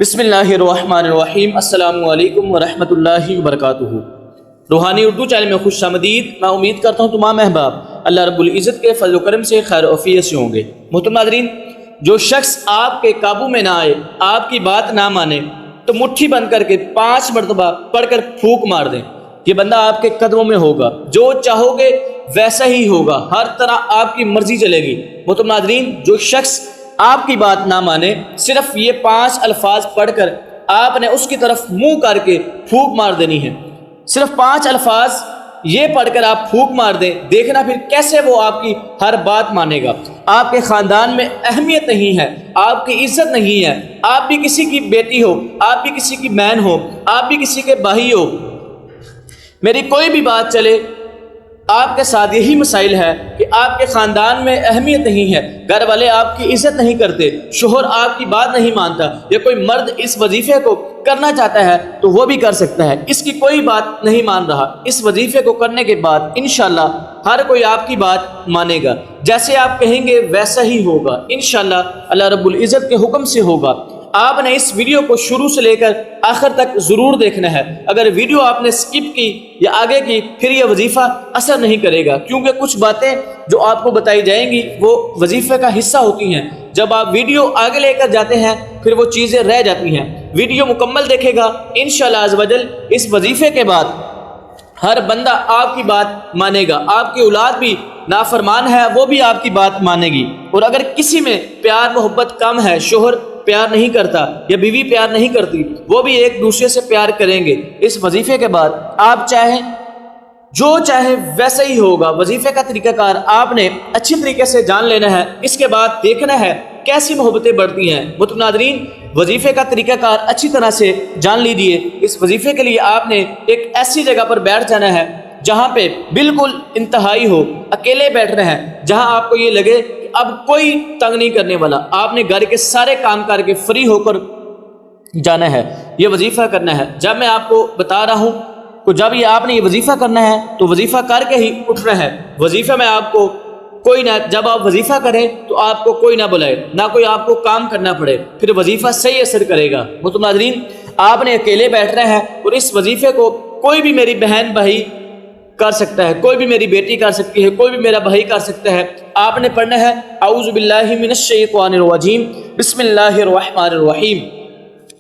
بسم اللہ الرحمن الرحیم۔ السلام علیکم ورحمۃ اللہ وبرکاتہ۔ روحانی اردو چینل میں خوش آمدید۔ میں امید کرتا ہوں تمام احباب اللہ رب العزت کے فضل و کرم سے خیر و عافیت سے ہوں گے۔ محترم ناظرین، جو شخص آپ کے قابو میں نہ آئے، آپ کی بات نہ مانے، تو مٹھی بند کر کے 5 مرتبہ پڑھ کر پھونک مار دیں۔ یہ بندہ آپ کے قدموں میں ہوگا، جو چاہو گے ویسا ہی ہوگا، ہر طرح آپ کی مرضی چلے گی۔ محترم ناظرین، جو شخص آپ کی بات نہ مانے، صرف یہ 5 الفاظ پڑھ کر آپ نے اس کی طرف منہ کر کے پھونک مار دینی ہے۔ صرف 5 الفاظ یہ پڑھ کر آپ پھونک مار دیں، دیکھنا پھر کیسے وہ آپ کی ہر بات مانے گا۔ آپ کے خاندان میں اہمیت نہیں ہے، آپ کی عزت نہیں ہے، آپ بھی کسی کی بیٹی ہو، آپ بھی کسی کی بہن ہو، آپ بھی کسی کے بھائی ہو، میری کوئی بھی بات چلے، آپ کے ساتھ یہی مسائل ہے کہ آپ کے خاندان میں اہمیت نہیں ہے، گھر والے آپ کی عزت نہیں کرتے، شوہر آپ کی بات نہیں مانتا، یا کوئی مرد اس وظیفے کو کرنا چاہتا ہے تو وہ بھی کر سکتا ہے، اس کی کوئی بات نہیں مان رہا۔ اس وظیفے کو کرنے کے بعد انشاءاللہ ہر کوئی آپ کی بات مانے گا، جیسے آپ کہیں گے ویسا ہی ہوگا، انشاءاللہ اللہ رب العزت کے حکم سے ہوگا۔ آپ نے اس ویڈیو کو شروع سے لے کر آخر تک ضرور دیکھنا ہے۔ اگر ویڈیو آپ نے سکپ کی یا آگے کی، پھر یہ وظیفہ اثر نہیں کرے گا، کیونکہ کچھ باتیں جو آپ کو بتائی جائیں گی وہ وظیفے کا حصہ ہوتی ہیں۔ جب آپ ویڈیو آگے لے کر جاتے ہیں پھر وہ چیزیں رہ جاتی ہیں۔ ویڈیو مکمل دیکھے گا انشاءاللہ عز و جل، اس وظیفے کے بعد ہر بندہ آپ کی بات مانے گا۔ آپ کی اولاد بھی نافرمان ہے، وہ بھی آپ کی بات مانے گی۔ اور اگر کسی میں پیار محبت کم ہے، شوہر پیار نہیں کرتا یا بیوی پیار نہیں کرتی، وہ بھی ایک دوسرے سے پیار کریں گے۔ اس وظیفے کے بعد آپ چاہیں جو چاہے ویسا ہی ہوگا۔ وظیفے کا طریقہ کار آپ نے اچھی طریقے سے جان لینا ہے، اس کے بعد دیکھنا ہے کیسی محبتیں بڑھتی ہیں۔ محترم ناظرین، وظیفے کا طریقہ کار اچھی طرح سے جان لیجیے۔ اس وظیفے کے لیے آپ نے ایک ایسی جگہ پر بیٹھ جانا ہے جہاں پہ بالکل انتہائی ہو، اکیلے بیٹھنا ہے، جہاں آپ کو یہ لگے کہ اب کوئی تنگ نہیں کرنے والا۔ آپ نے گھر کے سارے کام کر کے فری ہو کر جانا ہے، یہ وظیفہ کرنا ہے۔ جب میں آپ کو بتا رہا ہوں کہ جب یہ آپ نے یہ وظیفہ کرنا ہے تو وظیفہ کر کے ہی اٹھنا ہے۔ وظیفہ میں آپ کو کوئی نہ، جب آپ وظیفہ کریں تو آپ کو کوئی نہ بلائے، نہ کوئی آپ کو کام کرنا پڑے، پھر وظیفہ صحیح اثر کرے گا۔ محترم ناظرین، آپ نے اکیلے بیٹھنا ہے اور اس وظیفے کو کوئی بھی میری بہن بھائی کر سکتا ہے، کوئی بھی میری بیٹی کر سکتی ہے، کوئی بھی میرا بھائی کر سکتا ہے۔ آپ نے پڑھنا ہے اعوذ باللہ من الشیطان الرجیم، بسم اللہ الرحمن الرحیم۔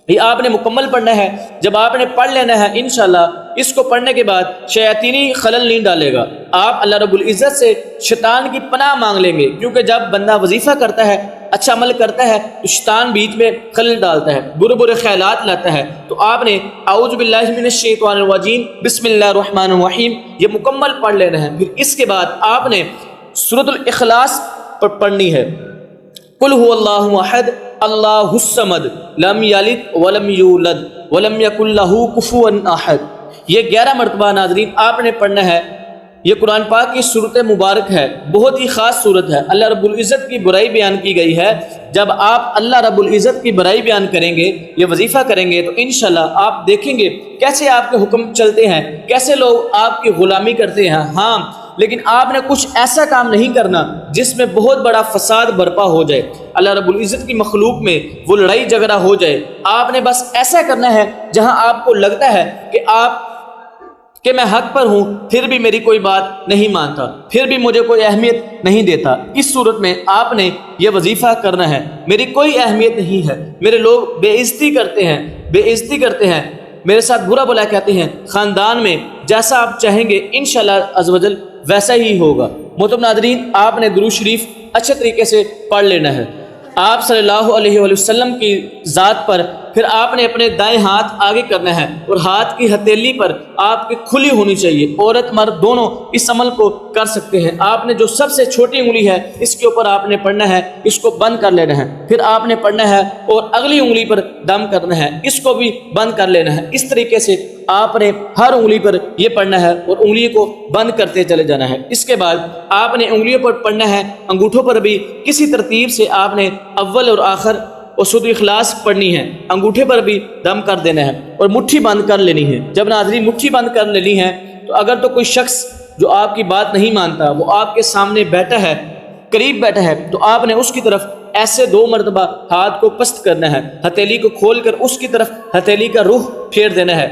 یہ آپ نے مکمل پڑھنا ہے۔ جب آپ نے پڑھ لینا ہے انشاءاللہ، اس کو پڑھنے کے بعد شیاطینی خلل نہیں ڈالے گا۔ آپ اللہ رب العزت سے شیطان کی پناہ مانگ لیں گے، کیونکہ جب بندہ وظیفہ کرتا ہے، اچھا عمل کرتا ہے، تو شیطان بیچ میں خلل ڈالتا ہے، برے برے خیالات لاتا ہے۔ تو آپ نے اعوذ باللہ من الشیطان الرجیم بسم اللہ الرحمن الرحیم یہ مکمل پڑھ لینا ہے۔ پھر اس کے بعد آپ نے سورۃ الاخلاص پڑھنی ہے۔ قل هو اللہ احد اللہ الصمد لم یلد ولم یولد ولم یکن لہ کفوا احد، یہ 11 مرتبہ ناظرین آپ نے پڑھنا ہے۔ یہ قرآن پاک کی صورت مبارک ہے، بہت ہی خاص صورت ہے۔ اللہ رب العزت کی برائی بیان کی گئی ہے۔ جب آپ اللہ رب العزت کی برائی بیان کریں گے، یہ وظیفہ کریں گے، تو انشاءاللہ آپ دیکھیں گے کیسے آپ کے حکم چلتے ہیں، کیسے لوگ آپ کی غلامی کرتے ہیں۔ ہاں، لیکن آپ نے کچھ ایسا کام نہیں کرنا جس میں بہت بڑا فساد برپا ہو جائے، اللہ رب العزت کی مخلوق میں وہ لڑائی جھگڑا ہو جائے۔ آپ نے بس ایسا کرنا ہے جہاں آپ کو لگتا ہے کہ میں حق پر ہوں، پھر بھی میری کوئی بات نہیں مانتا، پھر بھی مجھے کوئی اہمیت نہیں دیتا۔ اس صورت میں آپ نے یہ وظیفہ کرنا ہے۔ میری کوئی اہمیت نہیں ہے، میرے لوگ بے عزتی کرتے ہیں، میرے ساتھ برا بلا کہتے ہیں، خاندان میں جیسا آپ چاہیں گے انشاءاللہ عز و جل ویسا ہی ہوگا۔ محترم ناظرین، آپ نے درود شریف اچھے طریقے سے پڑھ لینا ہے۔ آپ صلی اللہ علیہ وآلہ وسلم کی ذات پر، پھر آپ نے اپنے دائیں ہاتھ آگے کرنا ہے اور ہاتھ کی ہتھیلی پر آپ کی کھلی ہونی چاہیے۔ عورت مرد دونوں اس عمل کو کر سکتے ہیں۔ آپ نے جو سب سے چھوٹی انگلی ہے اس کے اوپر آپ نے پڑھنا ہے، اس کو بند کر لینا ہے۔ پھر آپ نے پڑھنا ہے اور اگلی انگلی پر دم کرنا ہے، اس کو بھی بند کر لینا ہے۔ اس طریقے سے آپ نے ہر انگلی پر یہ پڑھنا ہے اور انگلی کو بند کرتے چلے جانا ہے۔ اس کے بعد آپ نے انگلیوں پر پڑھنا ہے، انگوٹھوں پر بھی کسی ترتیب سے آپ نے اول اور آخر اور سورۃ اخلاص پڑھنی ہے، انگوٹھے پر بھی دم کر دینا ہے اور مٹھی بند کر لینی ہے۔ جب ناظرین مٹھی بند کر لینی ہے تو اگر تو کوئی شخص جو آپ کی بات نہیں مانتا، وہ آپ کے سامنے بیٹھا ہے، قریب بیٹھا ہے، تو آپ نے اس کی طرف ایسے 2 مرتبہ ہاتھ کو پست کرنا ہے، ہتھیلی کو کھول کر اس کی طرف ہتھیلی کا رخ پھیر دینا ہے۔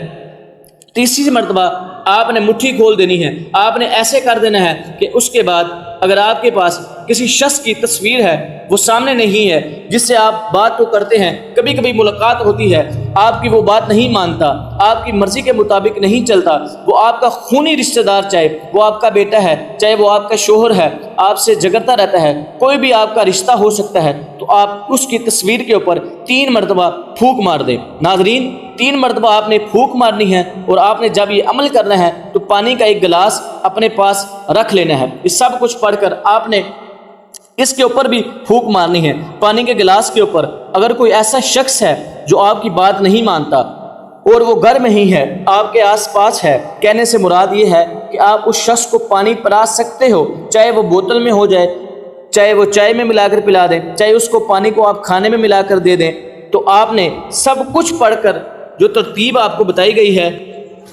تیسری مرتبہ آپ نے مٹھی کھول دینی ہے، آپ نے ایسے کر دینا ہے کہ اس کے بعد اگر آپ کے پاس کسی شخص کی تصویر ہے، وہ سامنے نہیں ہے، جس سے آپ بات تو کرتے ہیں، کبھی کبھی ملاقات ہوتی ہے، آپ کی وہ بات نہیں مانتا، آپ کی مرضی کے مطابق نہیں چلتا، وہ آپ کا خونی رشتہ دار، چاہے وہ آپ کا بیٹا ہے، چاہے وہ آپ کا شوہر ہے، آپ سے جھگڑتا رہتا ہے، کوئی بھی آپ کا رشتہ ہو سکتا ہے، تو آپ اس کی تصویر کے اوپر 3 مرتبہ پھونک مار دیں۔ ناظرین، 3 مرتبہ آپ نے پھونک مارنی ہے، اور آپ نے جب یہ عمل کرنا ہے تو پانی کا ایک گلاس اپنے پاس رکھ لینا ہے۔ یہ سب کچھ پڑھ کر آپ نے اس کے اوپر بھی پھونک مارنی ہے، پانی کے گلاس کے اوپر۔ اگر کوئی ایسا شخص ہے جو آپ کی بات نہیں مانتا اور وہ گھر میں ہی ہے، آپ کے آس پاس ہے، کہنے سے مراد یہ ہے کہ آپ اس شخص کو پانی پلا سکتے ہو، چاہے وہ بوتل میں ہو جائے، چاہے وہ چائے میں ملا کر پلا دیں، چاہے اس کو پانی کو آپ کھانے میں ملا کر دے دیں۔ تو آپ نے سب کچھ پڑھ کر جو ترتیب آپ کو بتائی گئی ہے،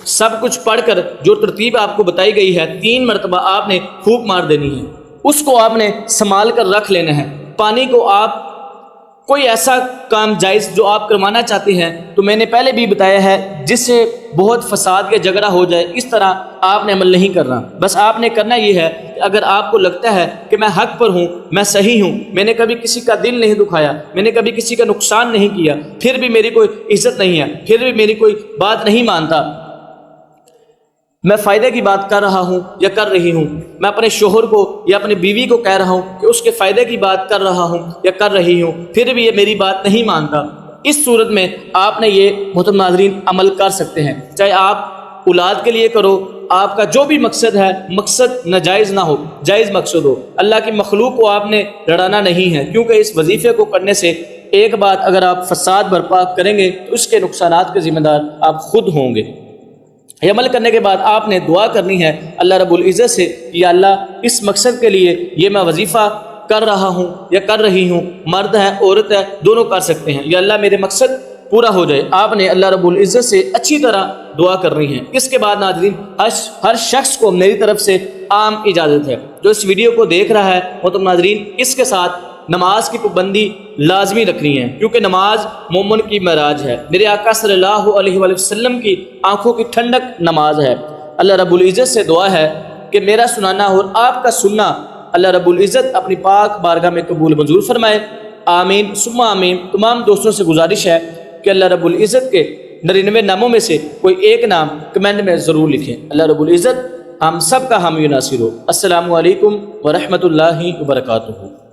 سب کچھ پڑھ کر جو ترتیب آپ کو بتائی گئی ہے، 3 مرتبہ آپ نے پھونک مار دینی ہے، اس کو آپ نے سنبھال کر رکھ لینا ہے۔ پانی کو آپ کوئی ایسا کام جائز جو آپ کروانا چاہتے ہیں، تو میں نے پہلے بھی بتایا ہے، جس سے بہت فساد یا جھگڑا ہو جائے، اس طرح آپ نے عمل نہیں کرنا۔ بس آپ نے کرنا یہ ہے کہ اگر آپ کو لگتا ہے کہ میں حق پر ہوں، میں صحیح ہوں، میں نے کبھی کسی کا دل نہیں دکھایا، میں نے کبھی کسی کا نقصان نہیں کیا، پھر بھی میری کوئی عزت نہیں ہے، پھر بھی میری کوئی بات نہیں مانتا، میں فائدے کی بات کر رہا ہوں یا کر رہی ہوں، میں اپنے شوہر کو یا اپنی بیوی کو کہہ رہا ہوں کہ اس کے فائدے کی بات کر رہا ہوں یا کر رہی ہوں، پھر بھی یہ میری بات نہیں مانتا، اس صورت میں آپ نے یہ محترم ناظرین عمل کر سکتے ہیں۔ چاہے آپ اولاد کے لیے کرو، آپ کا جو بھی مقصد ہے، مقصد ناجائز نہ ہو، جائز مقصد ہو، اللہ کی مخلوق کو آپ نے لڑانا نہیں ہے، کیونکہ اس وظیفے کو کرنے سے ایک بات، اگر آپ فساد برپا کریں گے تو اس کے نقصانات کے ذمہ دار آپ خود ہوں گے۔ یہ عمل کرنے کے بعد آپ نے دعا کرنی ہے اللہ رب العزت سے کہ یا اللہ، اس مقصد کے لیے یہ میں وظیفہ کر رہا ہوں یا کر رہی ہوں، مرد ہے عورت ہے دونوں کر سکتے ہیں، یا اللہ میرے مقصد پورا ہو جائے۔ آپ نے اللہ رب العزت سے اچھی طرح دعا کرنی ہے۔ اس کے بعد ناظرین، ہر شخص کو میری طرف سے عام اجازت ہے، جو اس ویڈیو کو دیکھ رہا ہے محترم ناظرین، اس کے ساتھ نماز کی پابندی لازمی رکھنی ہے، کیونکہ نماز مومن کی معراج ہے، میرے آقا صلی اللہ علیہ وآلہ وسلم کی آنکھوں کی ٹھنڈک نماز ہے۔ اللہ رب العزت سے دعا ہے کہ میرا سنانا اور آپ کا سننا اللہ رب العزت اپنی پاک بارگاہ میں قبول منظور فرمائے، آمین ثم آمین۔ تمام دوستوں سے گزارش ہے کہ اللہ رب العزت کے 99 ناموں میں سے کوئی ایک نام کمنٹ میں ضرور لکھیں۔ اللہ رب العزت ہم سب کا حامی و ناصر ہو۔ السلام علیکم ورحمۃ اللہ وبرکاتہ۔